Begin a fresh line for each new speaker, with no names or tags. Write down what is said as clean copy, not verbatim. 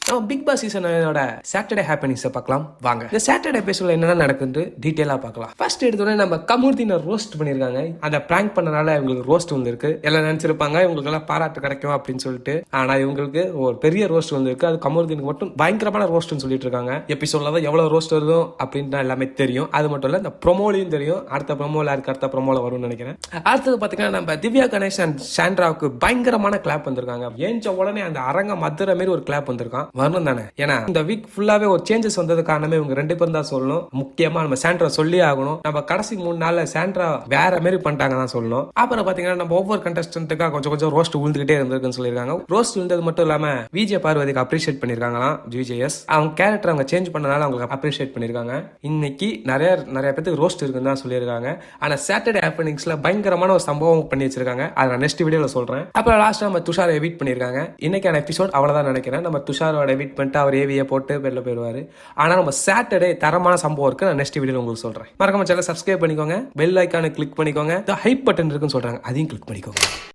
நம்ம big pass சீசனோட Saturday ஹேப்பனிங்ஸை பார்க்கலாம் வாங்க. இந்த சாட்டர்டே எபிசோட்ல என்னென்ன நடக்குது டீட்டெயிலா பார்க்கலாம். ஃபர்ஸ்ட் எடுத்தோடனே நம்ம கமுர்தீனை ரோஸ்ட் பண்ணிருக்காங்க. அந்த பிராங்க் பண்ணனால இவங்களுக்கு ரோஸ்ட் வந்திருக்கு. எல்லாம் நினைச்சிருப்பாங்க இவங்களுக்கு எல்லாம் பாராட்டு கிடைக்கும் அப்படின்னு சொல்லிட்டு. ஆனா இவங்களுக்கு ஒரு பெரிய ரோஸ்ட் வந்திருக்கு. அது கமுர்தீனுக்கு மட்டும் பயங்கரமான ரோஸ்ட்னு சொல்லிட்டு இருக்காங்க. எபிசோட்ல தான் எவ்வளவு ரோஸ்ட் வருதோ அப்படின்னு எல்லாமே தெரியும். அது மட்டும் இல்ல இந்த ப்ரோமோலையும் தெரியும். அடுத்த ப்ரோமோல இருக்கு, அடுத்த ப்ரோமோல வரும்னு நினைக்கிறேன். அடுத்தது பாத்தீங்கன்னா நம்ம திவ்யா கணேஷ் அண்ட் சாண்ட்ராவுக்கு பயங்கரமான கிளாப் வந்திருக்காங்க. ஏஞ்ச உடனே அந்த அரங்க மதுரை மாதிரி ஒரு கிளாப் வந்திருக்கான். வரணும் தானே. ஏன்னா இந்த வீக் ஃபுல்லாவே ஒரு சேஞ்சஸ் வந்தது காரணமே இவங்க ரெண்டு பேரும் தான் சொல்லணும். முக்கியமா நம்ம சாண்ட்ரா சொல்லி ஆகணும். நம்ம கடைசி 3 நாள்ல சாண்ட்ரா வேற மாதிரி பண்ணிட்டாங்க தான் சொல்லணும். அப்புறம் பாத்தீங்கன்னா நம்ம ஒவ்வொரு கண்டஸ்டன்ட்டுக்காக கொஞ்சம் கொஞ்சம் ரோஸ்ட் விழுந்துகிட்டே இருந்திருக்குன்னு சொல்லியிருக்காங்க. ரோஸ்ட் விழுந்தது மட்டும் இல்லாம விஜய் பார்வதிக்கு அப்ரிஷியேட் பண்ணிருக்காங்களாம். விஜய்எஸ் அவங்க கேரக்டர் அவங்க சேஞ்ச் பண்ணனால அவங்களுக்கு அப்ரிஷியேட் பண்ணிருக்காங்க. இன்னைக்கு நிறைய பேருக்கு ரோஸ்ட் இருக்குன்னு தான் சொல்லியிருக்காங்க. ஆனா சாட்டர்டே ஹேப்பனிங்ஸ்ல பயங்கரமான ஒரு சம்பவம் பண்ணி வச்சிருக்காங்க. அதை நான் நெக்ஸ்ட் வீடியோல சொல்றேன். அப்புறம் லாஸ்ட் நம்ம துஷாரை எவிட் பண்ணிருக்காங்க. இன்னைக்கான எபிசோட் அவ்வளவுதான் நினைக்கிறேன். நம்ம துஷாரோட எவிட் பண்ணிட்டு அவர் ஏவியை போட்டு வெளில போயிடுவாரு. ஆனா நம்ம சாட்டர்டே தரமான சம்பவம் இருக்கு. நான் நெக்ஸ்ட் வீடியோல உங்களுக்கு சொல்றேன். மறக்காம சேனலை சப்ஸ்கிரைப் பண்ணிக்கோங்க. பெல் ஐக்கானை கிளிக் பண்ணிக்கோங்க. ஹைப் பட்டன் இருக்குன்னு சொல்றாங்க, அதையும் கிளிக் பண்ணிக்கோங்க.